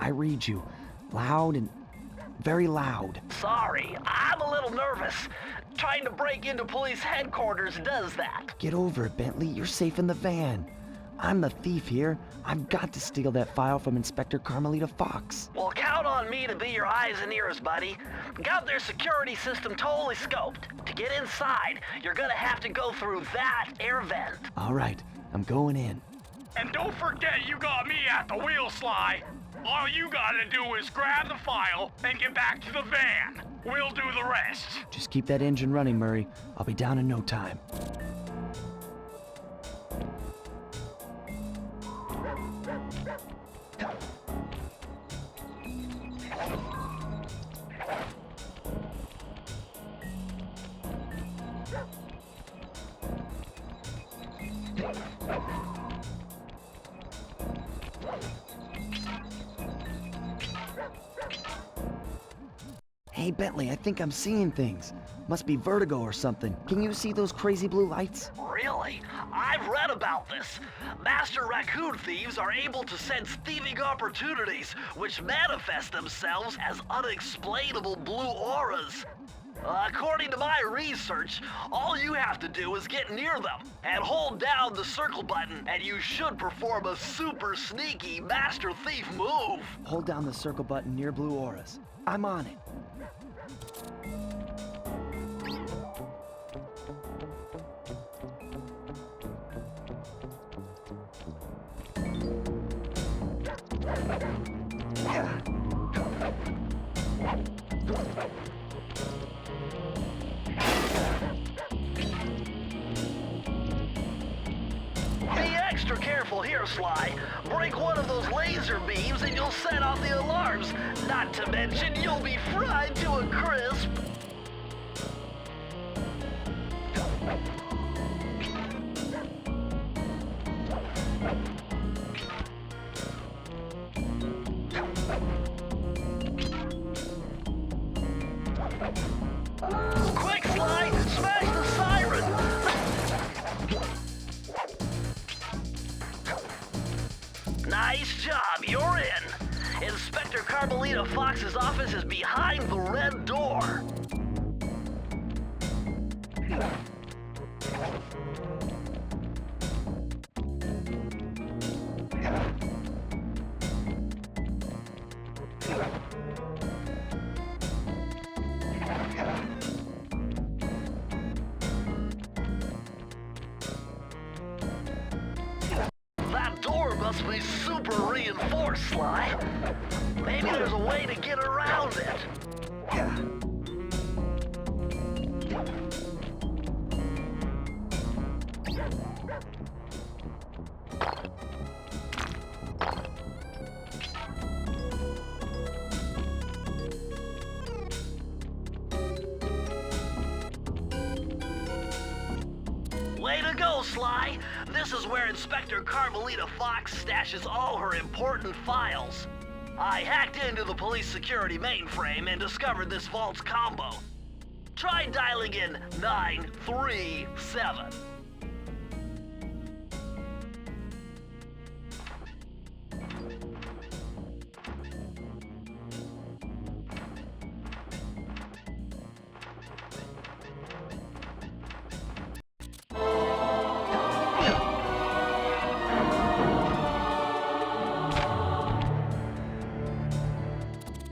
I read you. Loud and very loud. Sorry, I'm a little nervous. Trying to break into police headquarters does that. Get over it, Bentley. You're safe in the van. I'm the thief here. I've got to steal that file from Inspector Carmelita Fox. Well, count on me to be your eyes and ears, buddy. Got their security system totally scoped. To get inside, you're gonna have to go through that air vent. All right, I'm going in. And don't forget you got me at the wheel, Sly. All you gotta do is grab the file and get back to the van. We'll do the rest. Just keep that engine running, Murray. I'll be down in no time. Hey, Bentley, I think I'm seeing things. Must be vertigo or something. Can you see those crazy blue lights? Really? I've read about this. Master raccoon thieves are able to sense thieving opportunities, which manifest themselves as unexplainable blue auras. According to my research, all you have to do is get near them and hold down the circle button, and you should perform a super sneaky master thief move. Hold down the circle button near blue auras. I'm on it. Be extra careful here, Sly. Break one of those laser beams and you'll set off the alarms. Not to mention, you'll be fried to a crisp. Quick, Sly! Smash the siren! Nice job, you're in. Inspector Carmelita Fox's office is behind the red door. That door must be super reinforced, Sly. Maybe there's a way to get around it. Way to go, Sly! This is where Inspector Carmelita Fox stashes all her important files. I hacked into the police security mainframe and discovered this vault's combo. Try dialing in 937.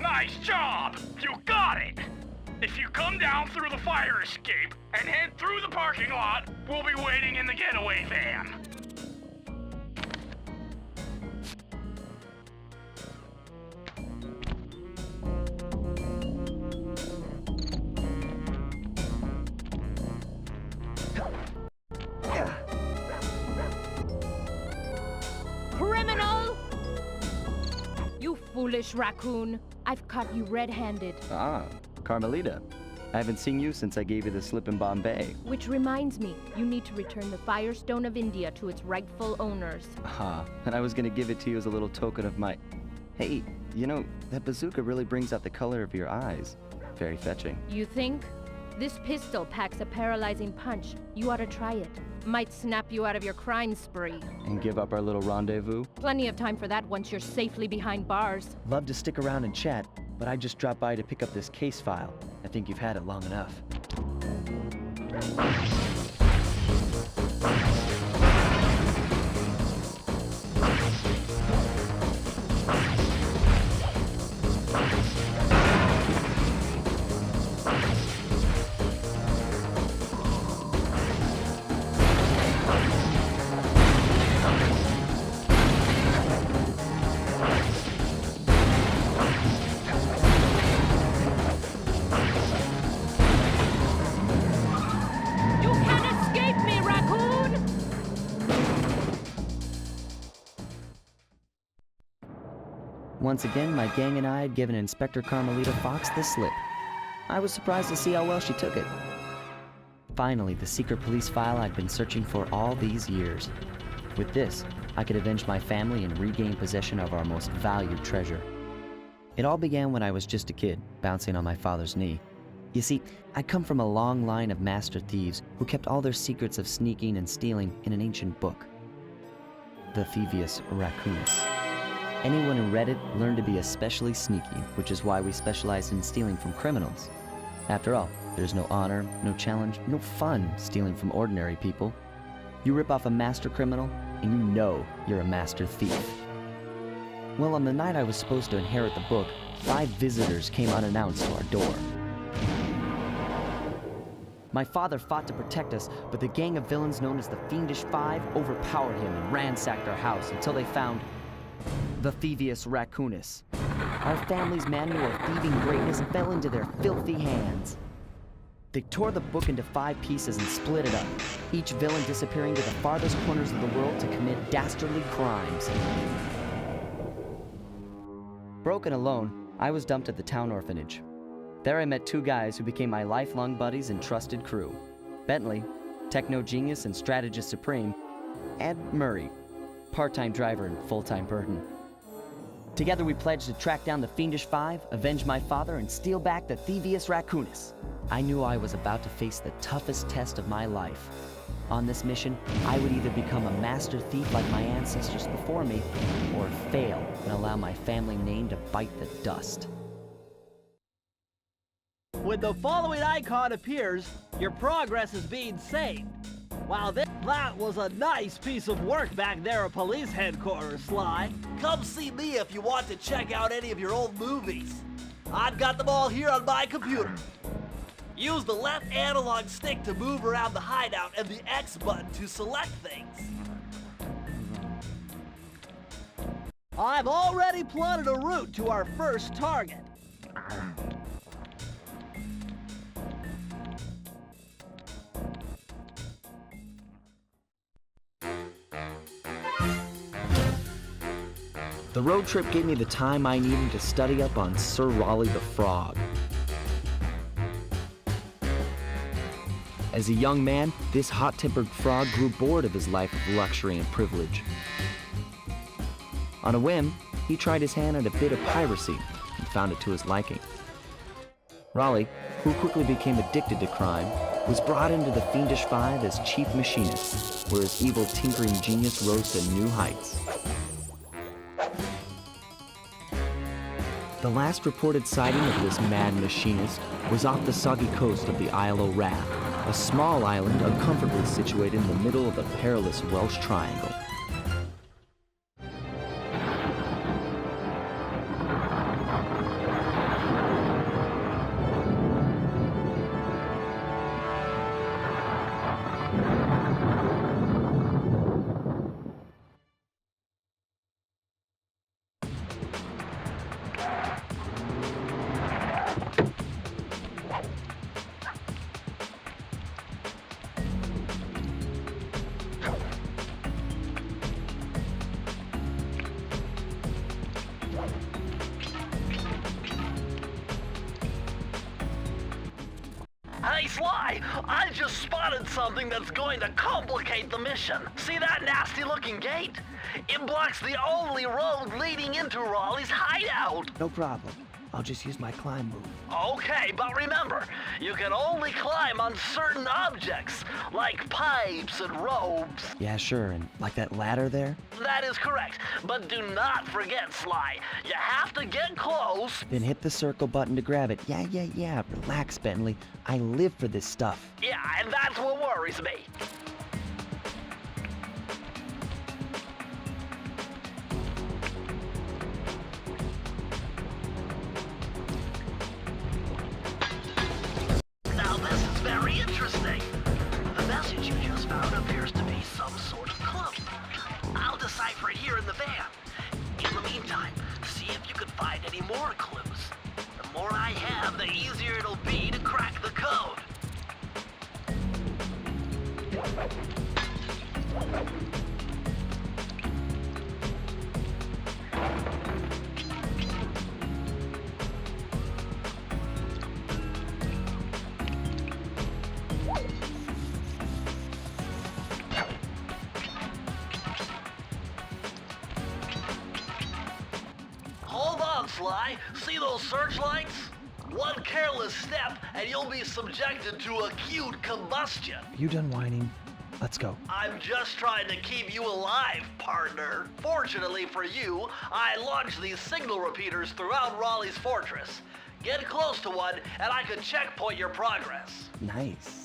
Nice job! You got it! If you come down through the fire escape and head through the parking lot, we'll be waiting in the getaway van. Criminal! You foolish raccoon. I've caught you red-handed. Ah, Carmelita. I haven't seen you since I gave you the slip in Bombay. Which reminds me, you need to return the Firestone of India to its rightful owners. And I was gonna give it to you as a little token of my... Hey, you know, that bazooka really brings out the color of your eyes. Very fetching. You think? This pistol packs a paralyzing punch. You ought to try it. Might snap you out of your crime spree. And give up our little rendezvous? Plenty of time for that once you're safely behind bars. Love to stick around and chat, but I just dropped by to pick up this case file. I think you've had it long enough. Once again, my gang and I had given Inspector Carmelita Fox the slip. I was surprised to see how well she took it. Finally, the secret police file I'd been searching for all these years. With this, I could avenge my family and regain possession of our most valued treasure. It all began when I was just a kid, bouncing on my father's knee. You see, I come from a long line of master thieves who kept all their secrets of sneaking and stealing in an ancient book. The Thievius Raccoonus. Anyone who read it learned to be especially sneaky, which is why we specialize in stealing from criminals. After all, there's no honor, no challenge, no fun stealing from ordinary people. You rip off a master criminal, and you know you're a master thief. Well, on the night I was supposed to inherit the book, 5 visitors came unannounced to our door. My father fought to protect us, but the gang of villains known as the Fiendish Five overpowered him and ransacked our house until they found the Thievius Raccoonus. Our family's manual of thieving greatness fell into their filthy hands. They tore the book into 5 pieces and split it up, each villain disappearing to the farthest corners of the world to commit dastardly crimes. Broken alone, I was dumped at the town orphanage. There I met 2 guys who became my lifelong buddies and trusted crew. Bentley, techno genius and strategist supreme, and Murray, part-time driver and full-time burden. Together we pledged to track down the Fiendish Five, avenge my father, and steal back the Thievius Raccoonus. I knew I was about to face the toughest test of my life. On this mission, I would either become a master thief like my ancestors before me, or fail and allow my family name to bite the dust. When the following icon appears, your progress is being saved. Wow, that was a nice piece of work back there at police headquarters, Sly. Come see me if you want to check out any of your old movies. I've got them all here on my computer. Use the left analog stick to move around the hideout and the X button to select things. I've already plotted a route to our first target. The road trip gave me the time I needed to study up on Sir Raleigh the Frog. As a young man, this hot-tempered frog grew bored of his life of luxury and privilege. On a whim, he tried his hand at a bit of piracy and found it to his liking. Raleigh, who quickly became addicted to crime, was brought into the Fiendish Five as chief machinist, where his evil tinkering genius rose to new heights. The last reported sighting of this mad machinist was off the soggy coast of the Isle o' Wrath, a small island uncomfortably situated in the middle of the perilous Welsh Triangle. Hey, Sly, I just spotted something that's going to complicate the mission. See that nasty-looking gate? It blocks the only road leading into Raleigh's hideout. No problem. I'll just use my climb move. Okay, but remember, you can only climb on certain objects, like pipes and ropes. Yeah, sure, and like that ladder there? That is correct, but do not forget, Sly. You have to get close. Then hit the circle button to grab it. Yeah. Relax, Bentley. I live for this stuff. Yeah, and that's what worries me. Now this is very interesting. The message you just found appears to be some sort of clue. I'll decipher it here in the van. In the meantime, see if you can find any more clues. The more I have, the easier it'll be to crack the code. Hold on, Sly. See those searchlights? One careless step and you'll be subjected to acute combustion. You done whining? Let's go. I'm just trying to keep you alive, partner. Fortunately for you, I launched these signal repeaters throughout Raleigh's fortress. Get close to one and I can checkpoint your progress. Nice.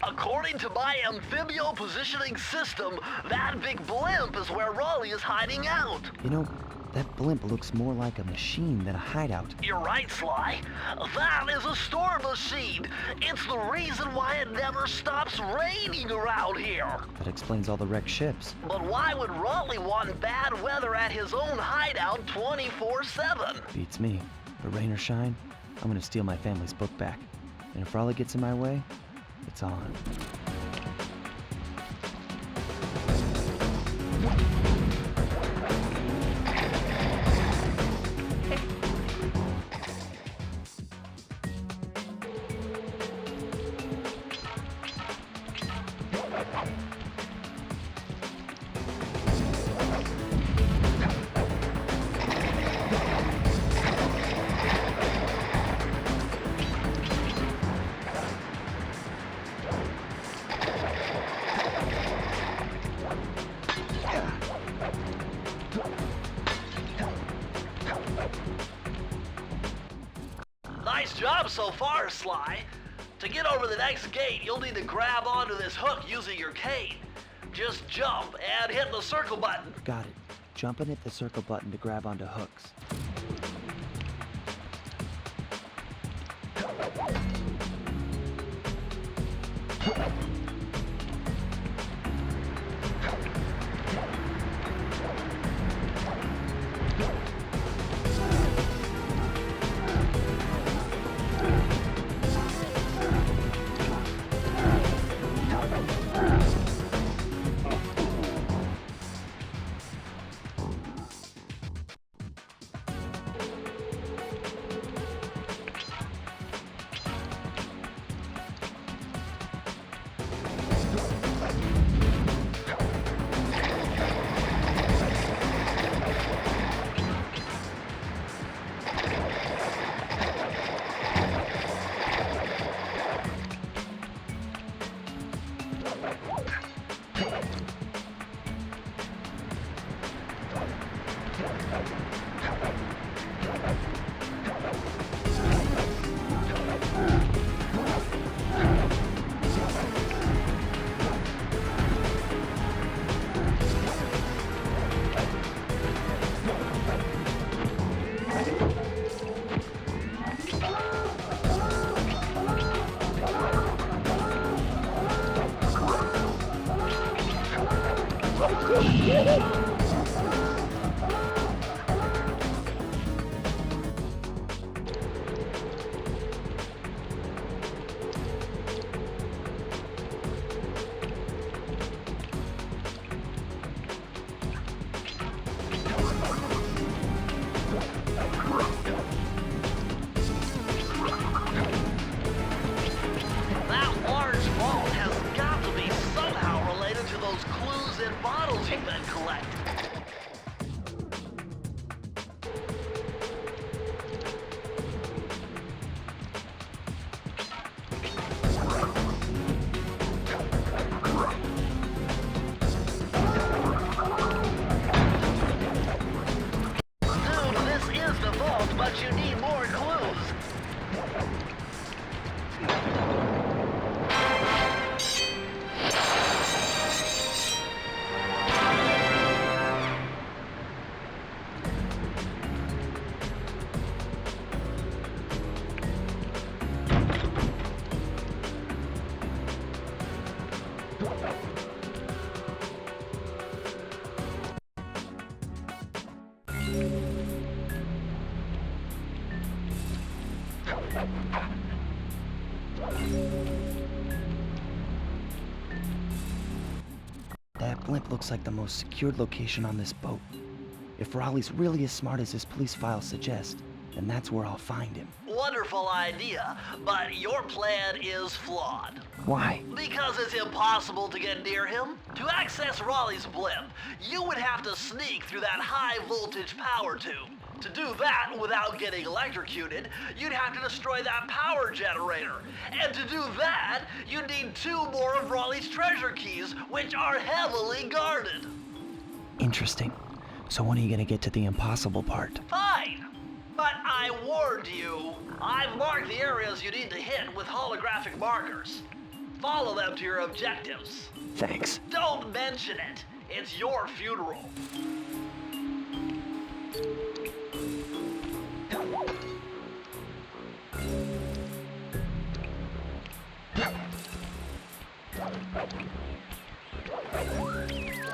According to my amphibio positioning system, that big blimp is where Raleigh is hiding out. You know, that blimp looks more like a machine than a hideout. You're right, Sly. That is a storm machine. It's the reason why it never stops raining around here. That explains all the wrecked ships. But why would Raleigh want bad weather at his own hideout 24/7? Beats me. But rain or shine, I'm gonna steal my family's book back. And if Raleigh gets in my way, it's on. Nice job so far, Sly. To get over the next gate, you'll need to grab onto this hook using your cane. Just jump and hit the circle button. Got it. Jump and hit the circle button to grab onto hooks. you've been collecting. Dude, this is the vault, but you need more clues. That blimp looks like the most secured location on this boat. If Raleigh's really as smart as his police files suggest, then that's where I'll find him. Wonderful idea, but your plan is flawed. Why? Because it's impossible to get near him. To access Raleigh's blimp, you would have to sneak through that high-voltage power tube. To do that without getting electrocuted, you'd have to destroy that power generator. And to do that, you'd need 2 more of Raleigh's treasure keys, which are heavily guarded. Interesting. So when are you gonna get to the impossible part? Fine. But I warned you. I've marked the areas you need to hit with holographic markers. Follow them to your objectives. Thanks. Don't mention it. It's your funeral.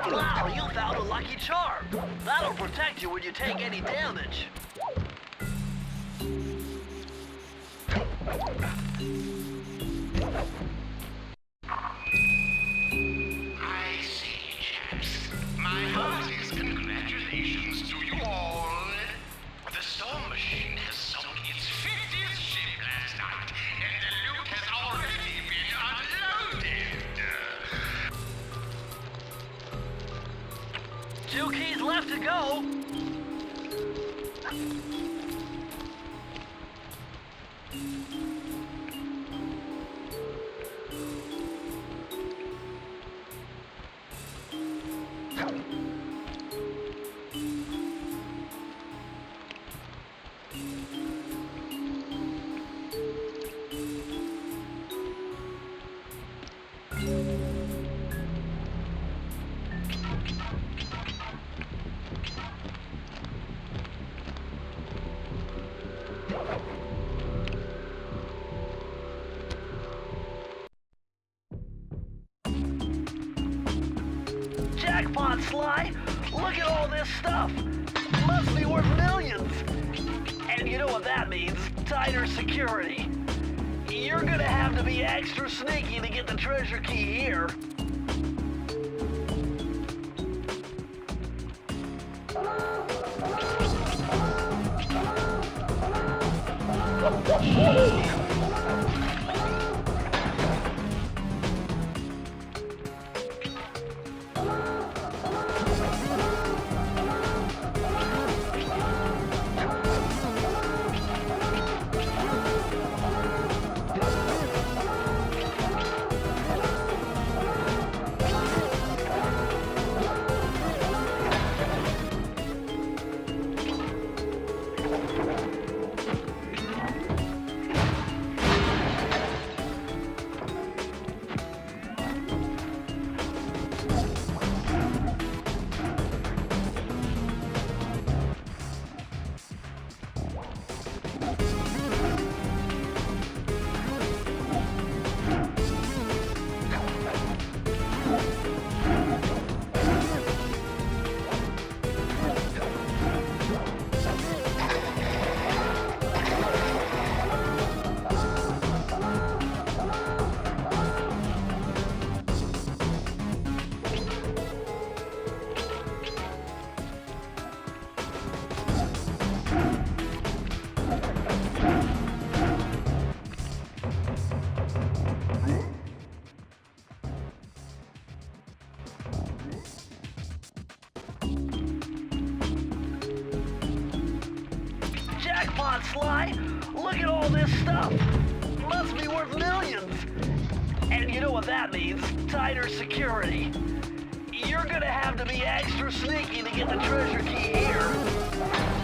Wow, you found a lucky charm. That'll protect you when you take any damage. I see, chaps. My heartiest congratulations to you all. The storm machine has sunk its 50th ship last night, and the loot has already been unloaded. 2 keys left to go. Jackpot, Sly! Look at all this stuff! Must be worth millions! And you know what that means? Tighter security. You're gonna have to be extra sneaky to get the treasure key here. on, Sly. Look at all this stuff. Must be worth millions. And you know what that means? Tighter security. You're gonna have to be extra sneaky to get the treasure key here.